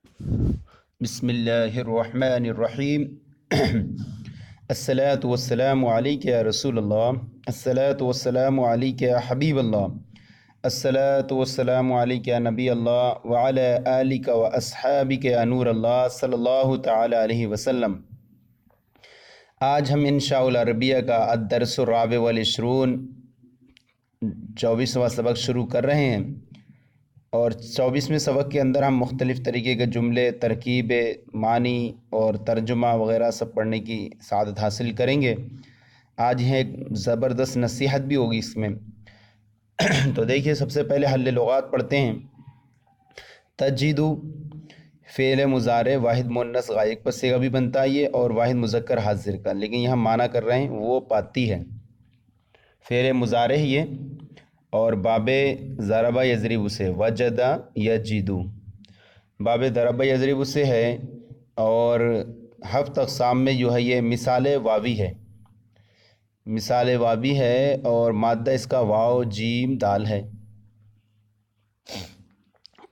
بسم اللہ الرحمن الرحیم الصلاۃ والسلام علیک یا رسول اللہ، الصلاۃ والسلام علیک یا حبیب اللہ، الصلاۃ والسلام علیک یا نبی اللہ وعلی آلک و اصحابک یا نور اللہ صلی اللہ تعالی علیہ وسلم۔ آج ہم انشاء العربیہ کا الدرس الرابع والعشرون 24واں سبق شروع کر رہے ہیں، اور 24ویں سبق کے اندر ہم مختلف طریقے کے جملے، ترکیب، معنی اور ترجمہ وغیرہ سب پڑھنے کی سعادت حاصل کریں گے۔ آج ہے ایک زبردست نصیحت بھی ہوگی اس میں۔ تو دیکھیے، سب سے پہلے حل لغات پڑھتے ہیں۔ تجدو فعل مضارع واحد مؤنث غائب کا صیغہ بھی بنتا ہے یہ، اور واحد مذکر حاضر کا، لیکن یہاں معنی کر رہے ہیں وہ پاتی ہے، فعل مضارع یہ، اور باب ضرب یضرب سے وجد یجدو، باب ضرب یضرب سے ہے، اور ہفت اقسام میں جو ہے یہ مثال واوی ہے، مثال واوی ہے، اور مادہ اس کا واو جیم دال ہے۔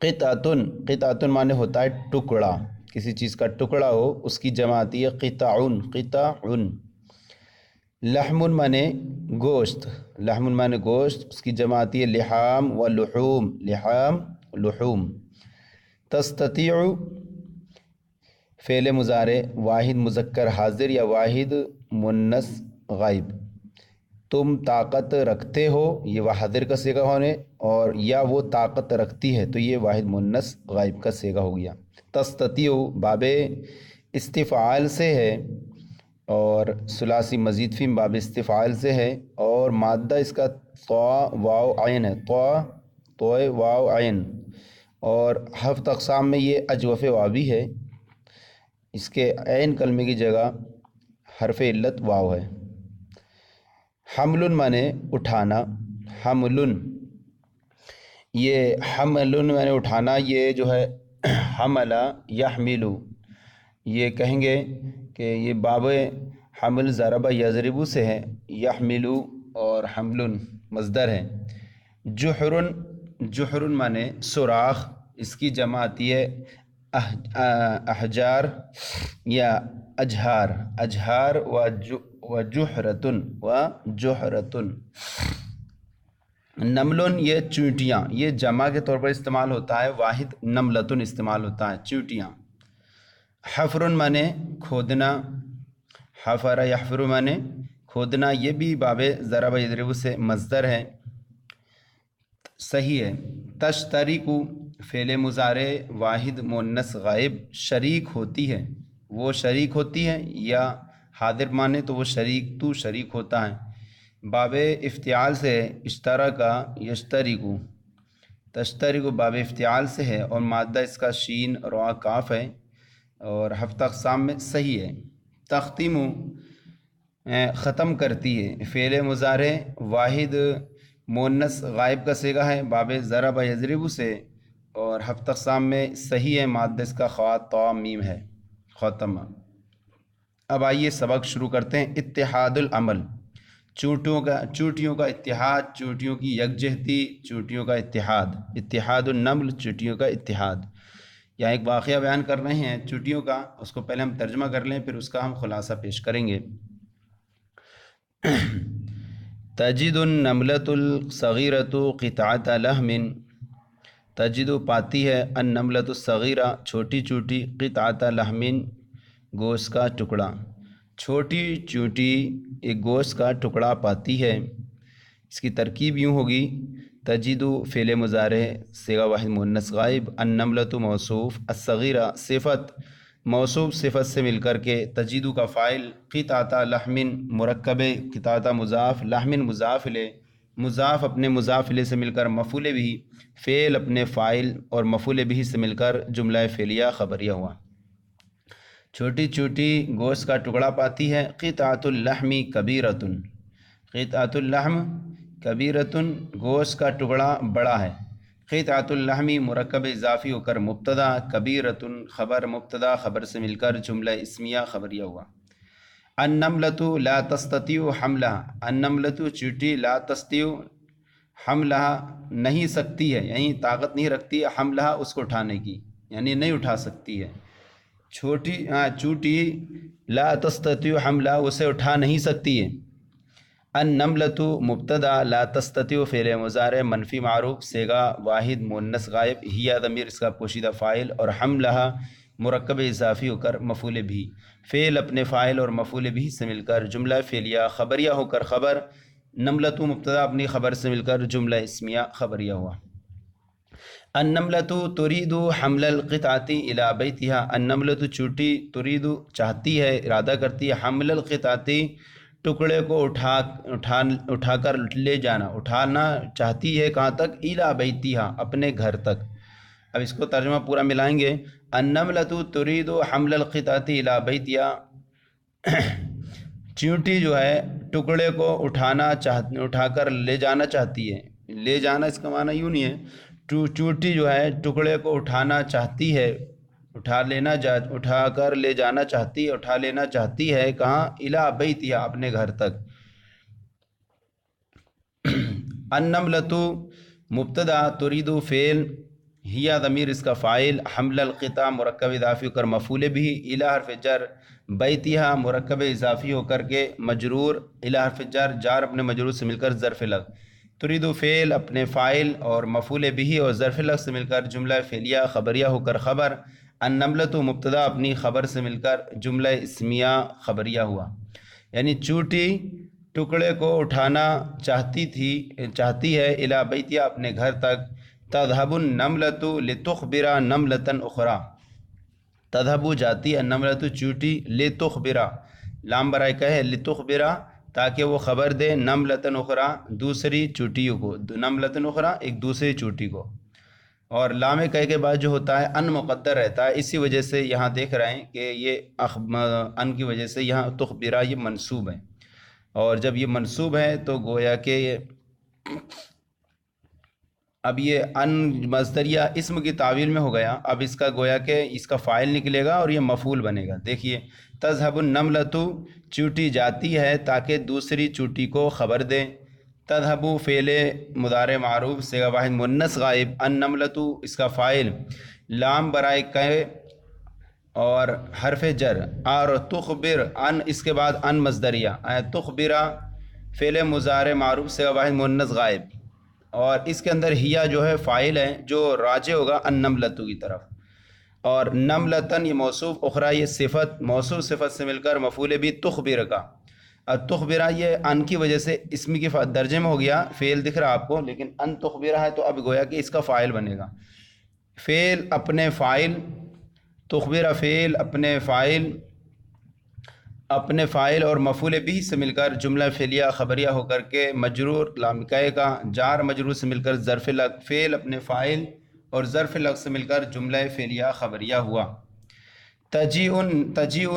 قطعتن، قطعتن معنی ہوتا ہے ٹکڑا، کسی چیز کا ٹکڑا ہو اس کی جمع آتی ہے قطعن، قطعن۔ لحم معنی گوشت، لحم معنی گوشت، اس کی جمع آتی ہے لحام و لحوم، لحام لحوم۔ تستطیع فعل مضارع واحد مذکر حاضر یا واحد مؤنث غائب، تم طاقت رکھتے ہو، یہ وہ حاضر کا صیغہ ہونے، اور یا وہ طاقت رکھتی ہے تو یہ واحد مؤنث غائب کا صیغہ ہو گیا۔ تستطیع باب استفعال سے ہے، اور ثلاثی مزید فی باب استفعال سے ہے، اور مادہ اس کا طا واو عین ہے، طا واو عین، اور ہفت اقسام میں یہ اجوف واوی ہے، اس کے عین کلمے کی جگہ حرف علت واو ہے۔ حمل معنی اٹھانا، حمل، یہ حمل معنی اٹھانا، یہ جو ہے حمل یحمل، یہ کہیں گے کہ یہ باب حمل ضرب یضرب سے ہے، یحمل اور حمل مصدر ہے۔ جحر، جحر معنی سوراخ، اس کی جمع آتی ہے احجار یا اجہار، اجہار و جحرتن، و جحرتن۔ نملن، یہ چونٹیاں، یہ جمع کے طور پر استعمال ہوتا ہے، واحد نملتن استعمال ہوتا ہے، چونٹیاں۔ حفر معنی کھودنا، حفر یحفر معنی کھودنا، یہ بھی باب ضرب یضرب سے مصدر ہے، صحیح ہے۔ تشترک فعل مضارع واحد مؤنث غائب، شریک ہوتی ہے، وہ شریک ہوتی ہے، یا حاضر معنی تو وہ شریک، تو شریک ہوتا ہے۔ باب افتعال سے اشترک یشترک، تشترک باب افتعال سے ہے، اور مادہ اس کا شین را کاف ہے، اور ہفت اقسام میں صحیح ہے۔ تختم ختم کرتی ہے، فعل مضارع واحد مؤنث غائب کا صیغہ ہے، باب ضرب یضرب سے، اور ہفت اقسام میں صحیح ہے، مادہ اس کا خا طا میم ہے، ختم۔ اب آئیے سبق شروع کرتے ہیں۔ اتحاد العمل، چونٹیوں کا اتحاد، چونٹیوں کی یکجہتی، چونٹیوں کا اتحاد۔ اتحاد النمل، چونٹیوں کا اتحاد۔ یہاں ایک واقعہ بیان کر رہے ہیں چونٹیوں کا، اس کو پہلے ہم ترجمہ کر لیں، پھر اس کا ہم خلاصہ پیش کریں گے۔ تجد النملۃ الصغیرۃ قطعۃ لحم، تجد پاتی ہے، النملۃ الصغیرہ چھوٹی چونٹی، قطعۃ لحم گوشت کا ٹکڑا، چھوٹی چونٹی ایک گوشت کا ٹکڑا پاتی ہے۔ اس کی ترکیب یوں ہوگی، تجد فعل مضارع صیغہ واحد مؤنث غائب، النملۃ موصوف، الصغیرہ صفت، موصوف صفت سے مل کر کے تجد کا فاعل، قطعۃ لحم مرکب، قطعۃ مضاف، لحم مضاف الیہ، مضاف اپنے مضاف الیہ سے مل کر مفعول بھی، فعل اپنے فاعل اور مفعول بھی سے مل کر جملہ فعلیہ خبریہ ہوا۔ چھوٹی چھوٹی گوشت کا ٹکڑا پاتی ہے، قطعۃ اللحم کبیرۃ، قطعۃ اللحم کبیرۃ گوشت کا ٹکڑا بڑا ہے، قطعۃ اللحم مرکب اضافی ہو کر مبتدا، کبیرۃ خبر، مبتدا خبر سے مل کر جملہ اسمیہ خبریہ ہوا۔ النملۃ لا تستطیع حملها، النملۃ چونٹی، لا تستطیع حملها نہیں سکتی ہے، یعنی طاقت نہیں رکھتی، حملها اس کو اٹھانے کی، یعنی نہیں اٹھا سکتی ہے. چوٹی لا تستطيع حملہ اسے اٹھا نہیں سکتی ہے. النملۃ مبتدا لا تستطيع فعل مضارع منفی معروف صیغہ واحد مؤنث غائب ہی ضمیر اس کا پوشیدہ فاعل اور حملہ مرکب اضافی ہو کر مفعول بھی. فعل اپنے فاعل اور مفعول بھی سے مل کر جملہ فعلیہ خبریہ ہو کر خبر. نملۃ مبتدا اپنی خبر سے مل کر جملہ اسمیہ خبریہ ہوا. النملۃ تريد حمل القطعۃ الى بیتها. النملۃ چوٹی تريد چاہتی ہے ارادہ کرتی ہے حمل القطعۃ ٹکڑے کو اٹھا کر لے جانا اٹھانا چاہتی ہے کہاں تک الى بیتها اپنے گھر تک. اب اس کو ترجمہ پورا ملائیں گے. النملۃ تريد حمل القطعۃ الى بیتها چیونٹی جو ہے ٹکڑے کو اٹھا کر لے جانا چاہتی ہے. لے جانا اس کا معنی یوں نہیں ہے. چونٹی جو ہے ٹکڑے کو اٹھانا چاہتی ہے اٹھا کر لے جانا چاہتی ہے اٹھا لینا چاہتی ہے کہاں الی بیتها اپنے گھر تک. النملۃ مبتدا تريد فعل ہی ضمیر اس کا فاعل حمل القطع مرکب اضافی ہو کر مفعول بھی الی حرف جر بیتها مرکب اضافی ہو کر کے مجرور الی حرف جار اپنے مجرور سے مل کر ظرف لغ. تريد فعل اپنے فاعل اور مفعول بھی اور ظرف لغ سے مل کر جملہ فعلیہ خبریہ ہو کر خبر. النملۃ مبتدا اپنی خبر سے مل کر جملہ اسمیہ خبریہ ہوا. یعنی چوٹی ٹکڑے کو اٹھانا چاہتی ہے الی بیتها اپنے گھر تک. تذهب النملۃ لتخبر نملۃ اخرى. تذهب جاتی ہے النملۃ چوٹی لتخبر لام برائے کہے لتخبر تاکہ وہ خبر دے نملۃ اخرى دوسری چوٹیوں کو. نملۃ اخرى ایک دوسری چوٹی کو. اور لام کہے کے بعد جو ہوتا ہے ان مقدر رہتا ہے. اسی وجہ سے یہاں دیکھ رہے ہیں کہ یہ ان کی وجہ سے یہاں تخبرہ یہ منصوب ہے. اور جب یہ منصوب ہے تو گویا کہ اب یہ ان مصدریہ اسم کی تعویل میں ہو گیا. اب اس کا گویا کہ اس کا فاعل نکلے گا اور یہ مفعول بنے گا. دیکھیے تذهب النملۃ چوٹی جاتی ہے تاکہ دوسری چوٹی کو خبر دے. تذهب فعل مضارع معروف صیغہ واحد مؤنث غائب. النملۃ اس کا فاعل لام برائے کہ اور حرف جر اور تخبر ان اس کے بعد ان مصدریہ تخبر فعل مضارع معروف صیغہ واحد مؤنث غائب اور اس کے اندر ہیا جو ہے فاعل ہے جو راجع ہوگا النملۃ کی طرف. اور نملتن یہ موصوف اخرى یہ صفت موصوف صفت سے مل کر مفعول بھی تخبر کا. تخبرہ یہ ان کی وجہ سے اسم کی درجے میں ہو گیا. فعل دکھ رہا آپ کو لیکن ان تخبرہ ہے تو اب گویا کہ اس کا فاعل بنے گا. فعل اپنے فاعل تخبرہ فعل اپنے فاعل اور مفعول بھی سے مل کر جملہ فعلیہ خبریہ ہو کر کے مجرور لامکائے کا جار مجرور سے مل کر ظرف لغ. فعل اپنے فاعل اور ظرف لغ سے مل کر جملہ فعلیہ خبریہ ہوا. تجیء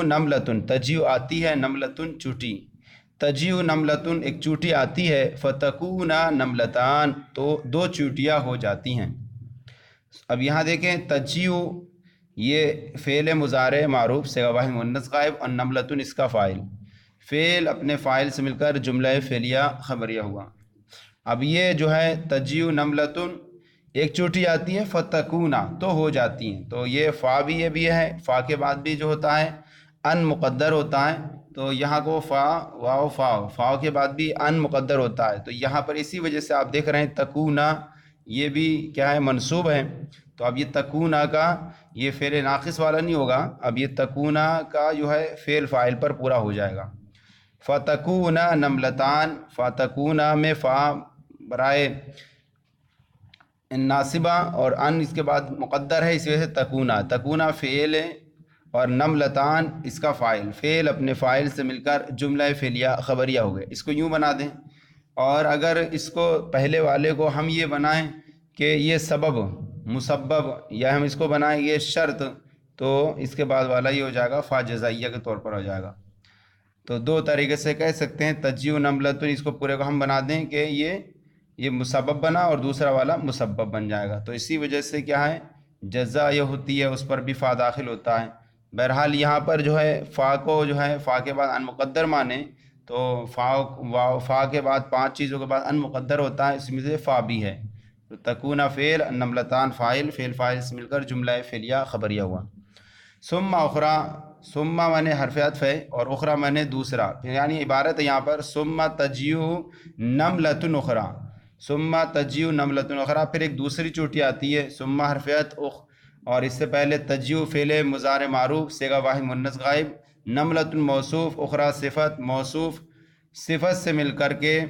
نملۃ تجیء آتی ہے نملۃ چوٹی. تجیء نملۃ ایک چوٹی آتی ہے. فتکون نملتان تو دو چوٹیاں ہو جاتی ہیں. اب یہاں دیکھیں تجیء یہ فعل مضارع معروف صیغہ واحد مؤنث غائب اور نملۃ اس کا فاعل. فعل اپنے فاعل سے مل کر جملہ فعلیہ خبریہ ہوا. اب یہ جو ہے تجیء نملۃ ایک چوٹی آتی ہے فتکونا تو ہو جاتی ہیں. تو یہ فا بھی یہ بھی ہے. فا کے بعد بھی جو ہوتا ہے ان مقدر ہوتا ہے تو یہاں کو فا واو فا کے بعد بھی ان مقدر ہوتا ہے. تو یہاں پر اسی وجہ سے آپ دیکھ رہے ہیں تکونا یہ بھی کیا ہے منصوب ہے. تو اب یہ تکونا کا یہ فعل ناقص والا نہیں ہوگا. اب یہ تکونا کا جو ہے فعل فاعل پر پورا ہو جائے گا. فتکونا نملتان فتکونا میں فا برائے ناصبہ اور ان اس کے بعد مقدر ہے اس وجہ سے تکونا فعل اور نملتان اس کا فاعل. فعل اپنے فاعل سے مل کر جملہ فعلیہ خبریہ ہو گئے. اس کو یوں بنا دیں اور اگر اس کو پہلے والے کو ہم یہ بنائیں کہ یہ سبب مسبب یا ہم اس کو بنائیں یہ شرط تو اس کے بعد والا یہ ہو جائے گا فا جزائیہ کے طور پر ہو جائے گا. تو دو طریقے سے کہہ سکتے ہیں تجیء نملۃ اس کو پورے کو ہم بنا دیں کہ یہ مسبب بنا اور دوسرا والا مسبب بن جائے گا. تو اسی وجہ سے کیا ہے جزا یہ ہوتی ہے اس پر بھی فا داخل ہوتا ہے. بہرحال یہاں پر جو ہے فا کو جو ہے فا کے بعد ان مقدر مانے تو فا کے بعد 5 چیزوں کے بعد ان مقدر ہوتا ہے. اس میں سے فا بھی ہے تو تکون فعل، النملتان فاعل، فعل فاعل سے مل کر جملہ فعلیہ خبریہ ہوا۔ ثم اخرى، ثم معنی حرف عطف ہے اور اخرى معنی دوسرا، یعنی عبارت ہے یہاں پر ثم تجیء نملۃ اخرى، ثم تجیء نملۃ اخرى، پھر ایک دوسری چوٹی آتی ہے ثم حرف عطف، اور اس سے پہلے تجیء فعل مضارع معروف صیغہ واحد مؤنث غائب، نملۃ موصوف، اخرى صفت، موصوف صفت سے مل کر کے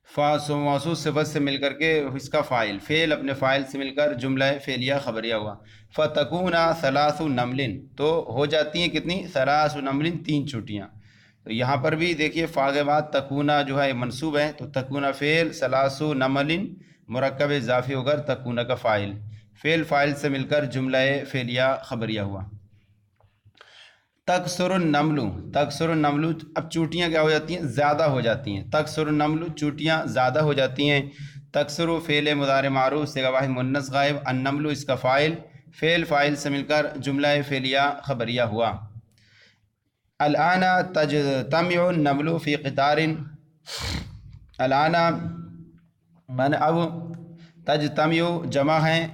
موصوف صفت سے مل کر کے اس کا فاعل، فعل اپنے فاعل سے مل کر جملہ فعلیہ خبریہ ہوا۔ فتکون ثلاث نمل، تو ہو جاتی ہیں کتنی؟ ثلاث نمل، 3 چوٹیاں۔ تو یہاں پر بھی دیکھیے فا کے بعد تکونا جو ہے منصوب ہے، تو تکونا فعل، ثلاث نمل مرکب اضافی ہو کر تکونا کا فاعل، فعل فاعل سے مل کر جملہ فعلیہ خبریہ ہوا۔ تکثر النمل، تکثر النمل، اب چوٹیاں کیا ہو جاتی ہیں؟ زیادہ ہو جاتی ہیں۔ تکثر النمل، چوٹیاں زیادہ ہو جاتی ہیں۔ تکثر فعل مضارع معروف صیغہ واحد مؤنث غائب، النمل اس کا فاعل، فعل فاعل سے مل کر جملہ فعلیہ خبریہ ہوا۔ الآن تجتمع النمل فی قطار، الآن معنی اب، تجتمع جمع ہیں،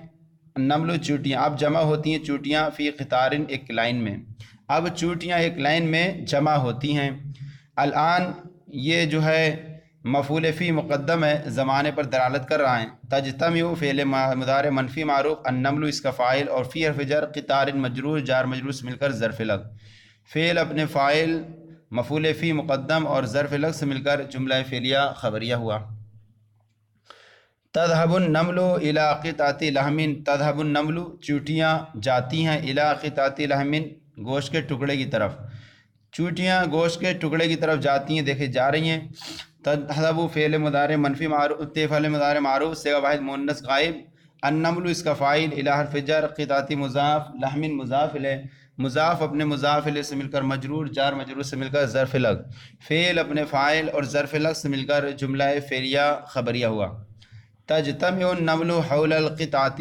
النمل چوٹیاں، اب جمع ہوتی ہیں چوٹیاں، فی قطار ایک لائن میں، اب چوٹیاں ایک لائن میں جمع ہوتی ہیں۔ الآن یہ جو ہے مفعول فی مقدم ہے، زمانے پر دلالت کر رہا ہے۔ تجتمع فعل مضارع منفی معروف، النمل اس کا فاعل، اور فی حرف جر قطار مجرور، جار مجرور سے مل کر ظرف لگ، فعل اپنے فاعل، مفعول فی مقدم اور ظرف لگ سے مل کر جملہ فعلیہ خبریہ ہوا۔ تذهب النمل الى قطعة لحم، تذهب النمل چوٹیاں جاتی ہیں، الى قطعة لحم گوشت کے ٹکڑے کی طرف، چوٹیاں گوشت کے ٹکڑے کی طرف جاتی ہیں، دیکھیں جا رہی ہیں۔ تذهب فعل مضارع منفی معروف، فعل مضارع معروف صیغہ واحد مؤنث غائب، النمل اس کا فاعل، الى حرف جر قطعة مضاف، لحم مضاف الیہ، مضاف اپنے مضاف الیہ سے مل کر مجرور، جار مجرور سے مل کر ظرف لگ، فعل اپنے فاعل اور ظرف لگ سے مل کر جملہ فعلیہ خبریہ ہوا۔ تجتمع النمل حول القطعة،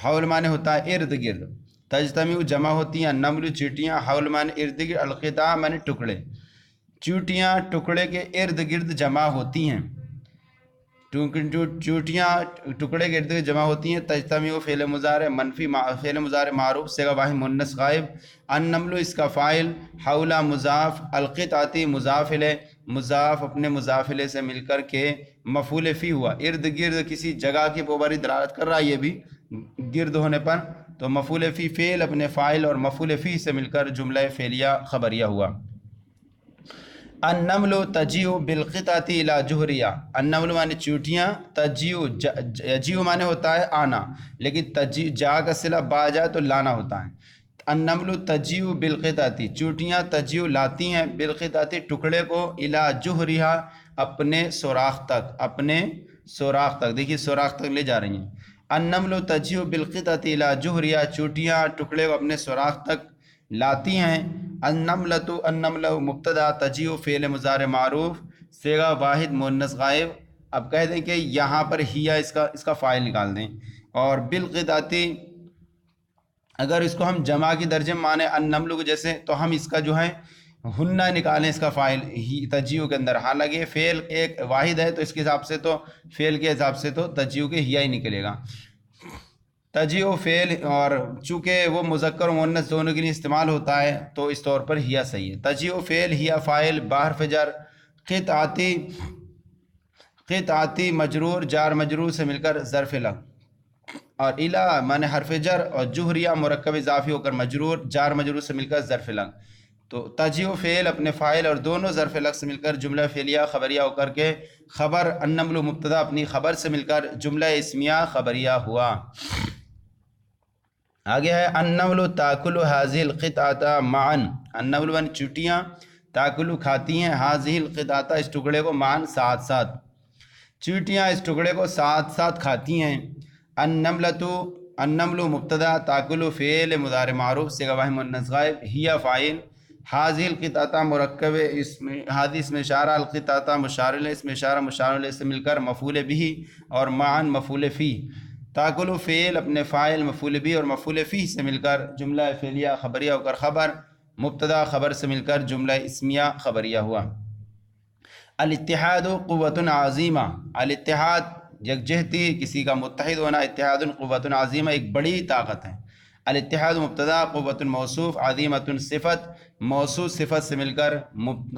حول معنی ہوتا ہے ارد گرد، تجتمع جمع ہوتی ہیں، النمل چوٹیاں، حول معنی ارد گرد، القطع معنی ٹکڑے، چوٹیاں ٹکڑے کے ارد گرد جمع ہوتی ہیں، چوٹیاں ٹکڑے کے ارد گرد جمع ہوتی ہیں۔ تجتمع فعل مضارع منفی، فعل مضارع معروف صیغہ واحد مؤنث غائب، النمل اس کا فاعل، حول مضاف، القطعة مضاف الیہ، مضاف اپنے مضاف الیہ سے مل کر کے مفعول فی ہوا، ارد گرد کسی جگہ کی اوپر دلالت کر رہا ہے، یہ بھی گرد ہونے پر، تو مفعول فی فعل اپنے فاعل اور مفعول فی سے مل کر جملہ فعلیہ خبریہ ہوا۔ النمل تجیء بالقطعة الى جوہریہ، النمل معنی چوٹیاں، تجیء یجیء معنی ہوتا ہے آنا، لیکن تجیء جا کا صلہ با جائے تو لانا ہوتا ہے۔ النمل تجیء بالقطعة، چوٹیاں تجیء لاتی ہیں، بالقطعة ٹکڑے کو، الى جوہریہ اپنے سوراخ تک، اپنے سوراخ تک، دیکھیے سوراخ تک لے جا رہی ہیں۔ النمل تجیء بالقطعة الى جوہریہ، چوٹیاں ٹکڑے کو اپنے سوراخ تک لاتی ہیں۔ النملۃ، النملہ مبتدا، تجیء فعل مضارع معروف صیغہ واحد مؤنث غائب، اب کہہ دیں کہ یہاں پر ہیا اس کا فاعل نکال دیں، اور بالقطعة اگر اس کو ہم جمع کی درجے میں مانے النمل کو جیسے، تو ہم اس کا جو ہے ہنہ نکالیں اس کا فاعل تجیء کے اندر، حالانکہ فعل ایک واحد ہے تو اس کے حساب سے تو فعل کے حساب سے تو تجیء کے ہیا ہی نکلے گا۔ تجیء فعل، اور چونکہ وہ مذکر و مؤنث دونوں کے لیے استعمال ہوتا ہے تو اس طور پر ہیا صحیح ہے۔ تجیء فعل، ہیا فاعل، بحرف جر، قطعة، قطعة مجرور، جار مجرور سے مل کر ظرف لگ، اور الہ معنی حرف جر، اور جوہریہ مرکب اضافی ہو کر مجرور، جار مجرور سے مل کر ظرف لگ، تو تجیء فعل اپنے فاعل اور دونوں ظرف لگ سے مل کر جملہ فعلیہ خبریہ ہو کر کے خبر، النمل مبتدا اپنی خبر سے مل کر جملہ اسمیہ خبریہ ہوا۔ آگے ہے النمل تاکل هذه القطعة معا، النمل من چوٹیاں، تاکل کھاتی ہیں، هذه القطعة اس ٹکڑے کو، معا ساتھ ساتھ، چوٹیاں اس ٹکڑے کو ساتھ ساتھ کھاتی ہیں۔ النملۃ، النمل مبتدا، تاکل فعل مضارع معروف صیغہ واحد مؤنث غائب، ہیا فاعل، هذه القطعة مرکب اسم، هذه اسم اشارہ، القطعة مشار الیہ، اسم اشارہ مشار الیہ سے مل کر مفعول به، اور معا مفعول فی، تاکل فعل اپنے فاعل، مفعول بھی اور مفعول فی سے مل کر جملہ فعلیہ خبریہ ہو کر خبر، مبتدا خبر سے مل کر جملہ اسمیہ خبریہ ہوا۔ الاتحاد قوت عظیمہ، الاتحاد یکجہتی، کسی کا متحد ہونا، اتحاد قوت عظیمہ ایک بڑی طاقت ہے۔ الاتحاد مبتدا، قوت موصوف، عظیمۃ صفت، موصوف صفت سے مل کر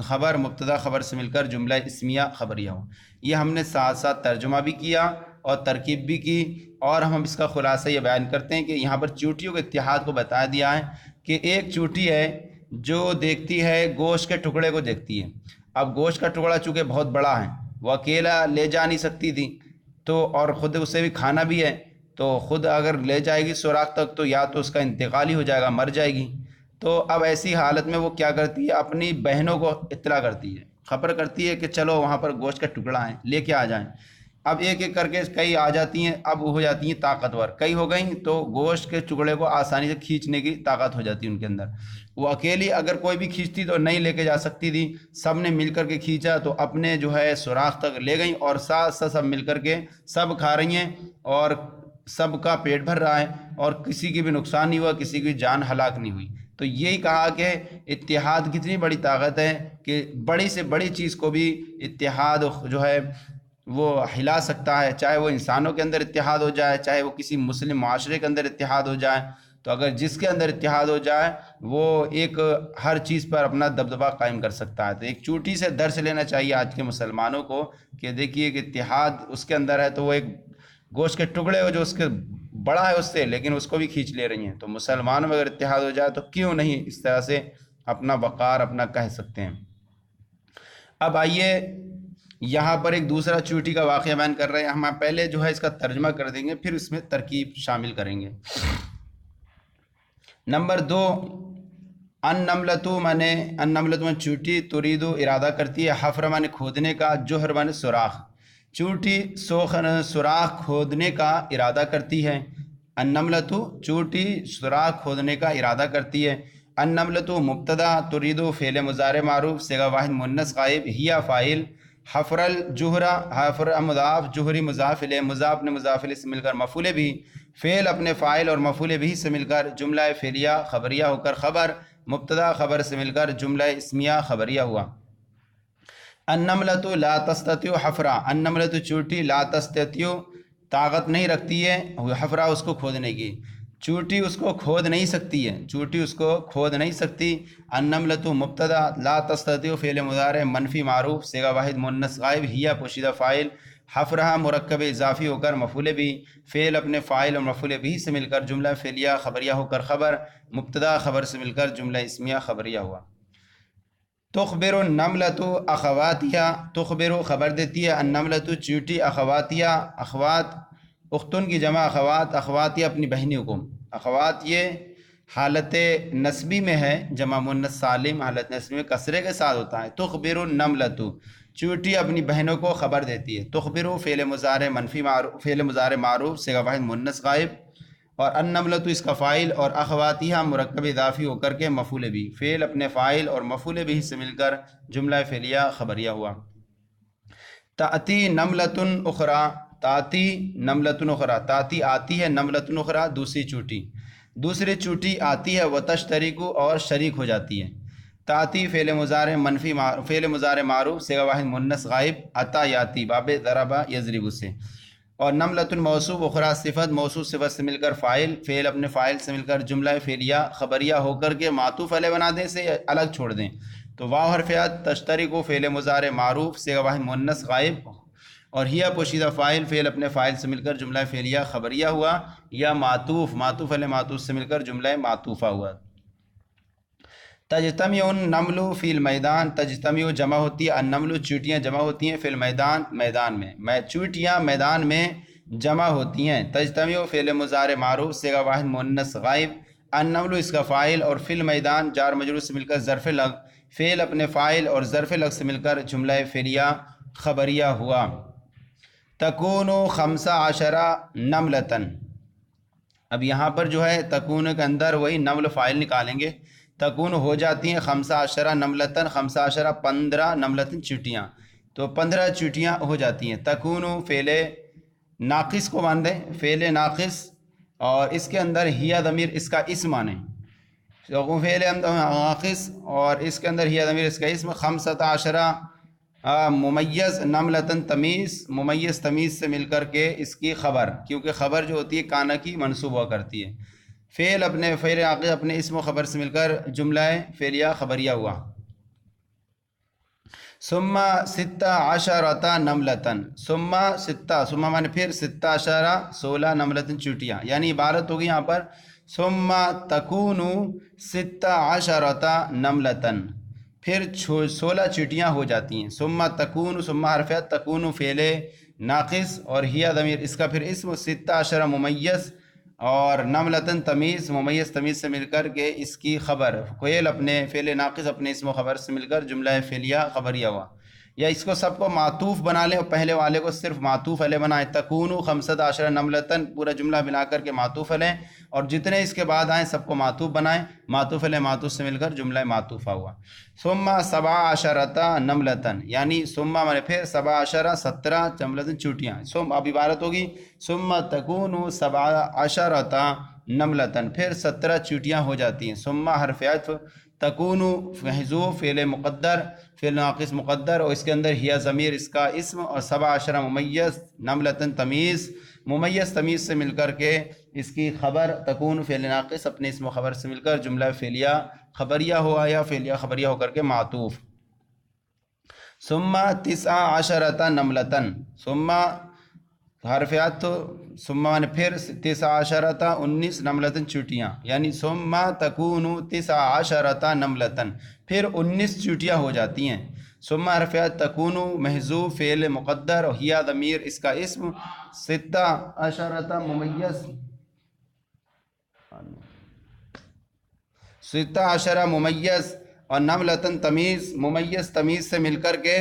خبر، مبتدا خبر سے مل کر جملہ اسمیہ خبریہ ہو۔ یہ ہم نے ساتھ ساتھ ترجمہ بھی کیا اور ترکیب بھی کی، اور ہم اس کا خلاصہ یہ بیان کرتے ہیں کہ یہاں پر چوٹیوں کے اتحاد کو بتا دیا ہے کہ ایک چوٹی ہے جو دیکھتی ہے، گوشت کے ٹکڑے کو دیکھتی ہے۔ اب گوشت کا ٹکڑا چونکہ بہت بڑا ہے، وہ اکیلا لے جا نہیں سکتی تھی، تو اور خود اسے بھی کھانا بھی ہے، تو خود اگر لے جائے گی سوراخ تک تو یا تو اس کا انتقال ہی ہو جائے گا، مر جائے گی۔ تو اب ایسی حالت میں وہ کیا کرتی ہے، اپنی بہنوں کو اطلاع کرتی ہے، خبر کرتی ہے کہ چلو وہاں پر گوشت کا ٹکڑا ہے، لے کے آ جائیں۔ اب ایک ایک کر کے کئی آ جاتی ہیں، اب ہو جاتی ہیں طاقتور، کئی ہو گئیں تو گوشت کے ٹکڑے کو آسانی سے کھینچنے کی طاقت ہو جاتی ہے ان کے اندر۔ وہ اکیلی اگر کوئی بھی کھینچتی تو نہیں لے کے جا سکتی تھی، سب نے مل کر کے کھینچا تو اپنے جو ہے سوراخ تک لے گئیں، اور ساتھ ساتھ سب مل کر کے سب کھا رہی ہیں، اور سب کا پیٹ بھر رہا ہے، اور کسی کی بھی نقصان نہیں ہوا، کسی کی جان ہلاک نہیں ہوئی۔ تو یہی کہا کہ اتحاد کتنی بڑی طاقت ہے کہ بڑی سے بڑی چیز کو بھی اتحاد جو ہے وہ ہلا سکتا ہے، چاہے وہ انسانوں کے اندر اتحاد ہو جائے، چاہے وہ کسی مسلم معاشرے کے اندر اتحاد ہو جائے۔ تو اگر جس کے اندر اتحاد ہو جائے وہ ایک ہر چیز پر اپنا دبدبہ قائم کر سکتا ہے۔ تو ایک چوٹی سے درس لینا چاہیے آج کے مسلمانوں کو کہ دیکھیے کہ اتحاد اس کے اندر ہے، تو وہ ایک گوشت کے ٹکڑے ہو جو اس کے بڑا ہے اس سے، لیکن اس کو بھی کھینچ لے رہی ہیں۔ تو مسلمانوں میں اگر اتحاد ہو جائے تو کیوں نہیں اس طرح سے اپنا وقار اپنا کہہ سکتے ہیں۔ اب آئیے یہاں پر ایک دوسرا چوٹی کا واقعہ بیان کر رہے ہیں، ہم پہلے جو ہے اس کا ترجمہ کر دیں گے، پھر اس میں ترکیب شامل کریں گے۔ نمبر 2، النملۃ مانے، النملۃ میں چوٹی، ترید ارادہ کرتی ہے، حفر مانے کھودنے کا، جوہر مانے سوراخ، چوٹی سوراخ کھودنے کا ارادہ کرتی ہے۔ النملۃ چوٹی سوراخ کھودنے کا ارادہ کرتی ہے۔ النملۃ مبتدا، ترید فعل مضارع معروف صیغہ واحد مؤنث غائب، ہیا فاعل، حفر الجوہرہ، حفر مضاف، جوہری مضاف الیہ، مضاف نے مضاف الیہ سے مل کر مفعول بھی، فعل اپنے فاعل اور مفعول بھی سے مل کر جملہ فعلیہ خبریہ ہو کر خبر، مبتدا خبر سے مل کر جملہ اسمیہ خبریہ ہوا۔ النملۃ لا تستطیع حفرا، النملۃ چوٹی، لا تستطیع طاقت نہیں رکھتی ہے، حفرا اس کو کھودنے کی، چوٹی اس کو کھود نہیں سکتی ہے، چوٹی اس کو کھود نہیں سکتی۔ النملۃ مبتدا، لا تستطیع فعل مضارع منفی معروف صیغہ واحد مؤنث غائب، ہیا پوشیدہ فاعل، حفرہ مرکب اضافی ہو کر مفعول بھی، فعل اپنے فاعل اور مفعول بھی سے مل کر جملہ فعلیہ خبریہ ہو کر خبر، مبتدا خبر سے مل کر جملہ اسمیہ خبریہ ہوا۔ تخبر النملۃ اخواتیہ، تخبر خبر دیتی ہے، النملۃ چوٹی، اخواتیہ اخوات، اختن کی جمع اخوات، اخواتیہ اپنی بہنوں کو، اخوات یہ حالت نسبی میں ہے، جمع مؤنث سالم حالت نسبی میں کسرے کے ساتھ ہوتا ہے۔ تخبر النملۃ چوٹی اپنی بہنوں کو خبر دیتی ہے۔ تخبر فعل مضارع منفی معروف، فعل مضارع معروف صیغہ واحد مؤنث غائب، اور النملۃ اس کا فاعل، اور اخواتیہ مرکب اضافی ہو کر کے مفعول بھی، فعل اپنے فاعل اور مفعول بھی سے مل کر جملہ فعلیہ خبریہ ہوا۔ تأتی نملۃ اخری، تاتی نملۃ اخری، تاتی آتی ہے، نملۃ اخری دوسری چوٹی، دوسری چوٹی آتی ہے، وتشترک اور شریک ہو جاتی ہے۔ تاتی فعل مضارع منفی فعل مضارع معروف صیغہ واحد مؤنث غائب، اتا یاتی باب ضرب یضرب سے، اور نملۃ موصوف اخری صفت، موصوف صفت سے مل کر فاعل، فعل اپنے فاعل سے مل کر جملہ فعلیہ خبریہ ہو کر کے معطوف علیہ بنا دیں سے الگ چھوڑ دیں۔ تو واو حرف عطف، تشترک فعل مضارع معروف صیغہ واحد مؤنث غائب، اور ہیا پوشیدہ فاعل، فعل اپنے فاعل سے مل کر جملہ فعلیہ خبریہ ہوا، یا معطوف، معطوف علیہ معطوف سے مل کر جملہ معطوفہ ہوا۔ تجتمع النمل فی المیدان، تجتمع جمع ہوتی ہے، النمل چوٹیاں جمع ہوتی ہیں، فی المیدان میدان میں، چوٹیاں میدان میں جمع ہوتی ہیں۔ تجتمع فعل مضارع معروف صیغہ واحد مؤنث غائب، النمل اس کا فاعل، اور فی المیدان جار مجرور سے مل کر ظرف لغ، فعل اپنے فاعل اور ظرف لغ سے مل کر جملہ فعلیہ خبریہ ہوا۔ تکون 15 نملۃ، اب یہاں پر جو ہے تکون کے اندر وہی نمل فاعل نکالیں گے، تکون ہو جاتی ہیں 15 نملۃ، 15 نملۃ چوٹیاں، تو 15 چوٹیاں ہو جاتی ہیں۔ تکون فعل ناقص کو مان دیں، فعل ناقص، اور اس کے اندر ہیا ضمیر اس کا اسم مانیں، فعل ناقص اور اس کے اندر ہیا ضمیر اس کا اسم، 15 ممیز نملتن تمیز، ممیز تمیز سے مل کر کے اس کی خبر، کیونکہ خبر جو ہوتی ہے کانا کی منصوب ہوا کرتی ہے۔ فعل عاقب اپنے اسم و خبر سے مل کر جملہ فعلیہ خبریہ ہوا۔ ثم ستہ عشرۃ نملتن، ثم ستہ، ثم مانے پھر، ستہ عشرہ 16 نملتن چوٹیاں، یعنی عبارت ہوگی یہاں پر ثم تکون ستہ عشرۃ نملتن، پھر 16 چیٹیاں ہو جاتی ہیں۔ ثم تکون، ثم حرف تکون فعل ناقص اور ہیا ضمیر اس کا پھر اسم، ستہ عشرہ ممیز اور نملتن تمیز، ممیز تمیز سے مل کر کے اس کی خبر، فعل اپنے فعل ناقص اپنے اسم و خبر سے مل کر جملہ فعلیہ خبریہ ہوا۔ یا اس کو سب کو معطوف بنا لیں اور پہلے والے کو صرف معطوف علیہ بنائیں، تکون خمسۃ عشرہ نملتن پورا جملہ بنا کر کے معطوف علیہ، اور جتنے اس کے بعد آئیں سب کو معطوف بنائیں، معطوف علیہ معطوف سے مل کر جملہ معطوفہ ہوا۔ ثم سبع عشرۃ نملتن، یعنی ثم میں پھر 17 عشرہ 17 نملتن چوٹیاں، ثم اب عبارت ہوگی ثم تکون 17 عشرۃ نملتن، پھر 17 چوٹیاں ہو جاتی ہیں۔ ثم حرف عطف، تکون محذوف فعل مقدر، فعل ناقص مقدر اور اس کے اندر ہیا ضمیر اس کا اسم، اور 17 عشرہ ممیز نملتن تمیز، ممیز تمیز سے مل کر کے اس کی خبر، تکون فعل ناقص اپنے اسم و خبر سے مل کر جملہ فعلیہ خبریہ ہوا یا فعلیہ خبریہ ہو کر کے معطوف۔ ثم 19 عشرۃ نملتن، ثم حرف عطف، ثم نے پھر 19 عشرۃ 19 نملتن چوٹیاں، یعنی ثم تکون 19 عشرۃ نملتن، پھر 19 چوٹیاں ہو جاتی ہیں۔ ثم حرف عطف تکون محذوف فعل مقدر اور ہیا ضمیر اس کا اسم، 16 عشرۃ ممیز، 16 عشرہ ممیز اور نملتن تمیز، ممیز تمیز سے مل کر کے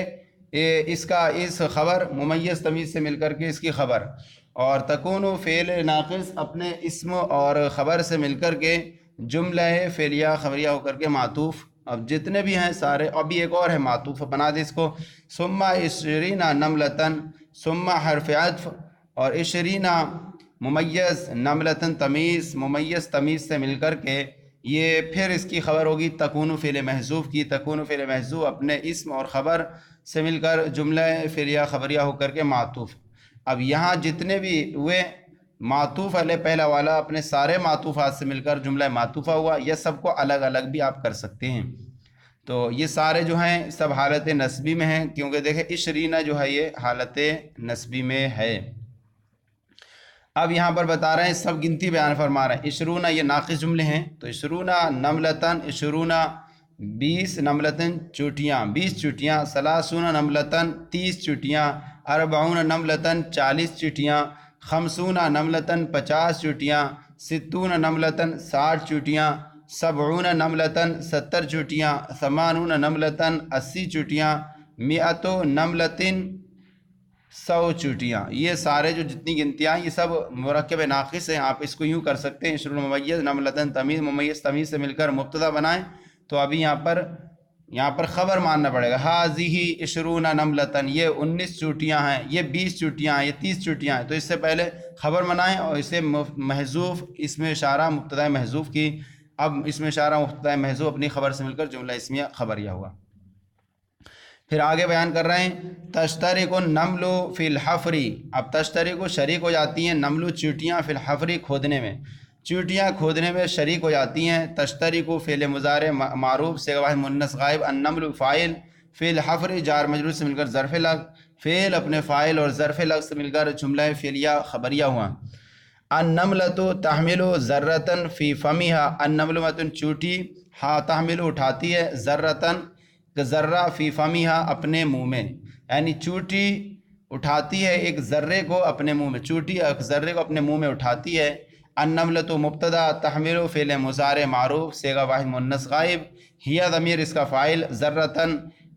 اس کا اس خبر، ممیز تمیز سے مل کر کے اس کی خبر، اور تکون فعل ناقص اپنے اسم اور خبر سے مل کر کے جملہ فعلیہ خبریہ ہو کر کے معطوف۔ اب جتنے بھی ہیں سارے، ابھی ایک اور ہے معطوف، بنا دے اس کو، ثم 20 نملتن، ثم حرف عطف اور 20 ممیز نملتن تمیز، ممیز تمیز سے مل کر کے یہ پھر اس کی خبر ہوگی تکون فعل محذوف کی، تکون فعل محذوف اپنے اسم اور خبر سے مل کر جملہ فعلیہ خبریہ ہو کر کے معطوف۔ اب یہاں جتنے بھی ہوئے معطوف علیہ پہلا والا اپنے سارے معطوفات سے مل کر جملہ معطوفہ ہوا، یہ سب کو الگ الگ بھی آپ کر سکتے ہیں۔ تو یہ سارے جو ہیں سب حالت نسبی میں ہیں، کیونکہ دیکھیں 20 جو ہے یہ حالت نسبی میں ہے۔ اب یہاں پر بتا رہے ہیں سب گنتی بیان فرما رہے ہیں۔ 20 یہ ناقص جملے ہیں، تو 20 نملتن، 20 نملتن چوٹیاں، 20 چوٹیاں، 30 نملتن 30 چوٹیاں، 40 نملتن 40 چوٹیاں، 50 نملتن 50 چوٹیاں، 60 نملتن 60 چوٹیاں، 70 نملتن 70 چوٹیاں، 80 نملتن 80 چوٹیاں، 100 نملتن 100 چوٹیاں۔ یہ سارے جو جتنی گنتیاں یہ سب مرکب ناقص ہیں، آپ اس کو یوں کر سکتے ہیں، 20 ممیز نملتن تمیز، ممیز تمیز سے مل کر مبتدا بنائیں، تو ابھی یہاں پر خبر ماننا پڑے گا، ہذہ 20 نملتن، یہ 19 چوٹیاں ہیں، یہ 20 چوٹیاں ہیں، یہ 30 چوٹیاں ہیں، تو اس سے پہلے خبر بنائیں اور اسے محذوف اسم اشارہ مبتدا محذوف کی۔ اب اسم اشارہ مبتدا محذوف اپنی خبر سے مل کر جملہ اسمیہ خبریہ ہوا۔ پھر آگے بیان کر رہے ہیں تشترک النمل فی الحفر، اب تشترک شریک ہو جاتی ہیں، نمل چیوٹیاں، فی الحفر کھودنے میں، چیوٹیاں کھودنے میں شریک ہو جاتی ہیں۔ تشترک فعل مضارع معروف صیغہ واحد مؤنث غائب، النمل فاعل، فی الحفر جار مجرور سے مل کر ظرف لغ، فعل اپنے فاعل اور ظرف لغ سے مل کر جملہ فعلیہ خبریہ ہوا۔ النملۃ تحمل ذرۃ فی فمیہا، النمل متن چوٹی، ہا تحمل اٹھاتی ہے، ذرۃ ذرہ، فی فمیہا اپنے منہ میں، یعنی چوٹی اٹھاتی ہے ایک ذرے کو اپنے منہ میں، چوٹی ایک ذرے کو اپنے منہ میں اٹھاتی ہے۔ النملۃ مبتدا، تحمل فعل مضارع معروف صیغہ واحد مؤنث غائب، ہیا ضمیر اس کا فاعل، ذرۃ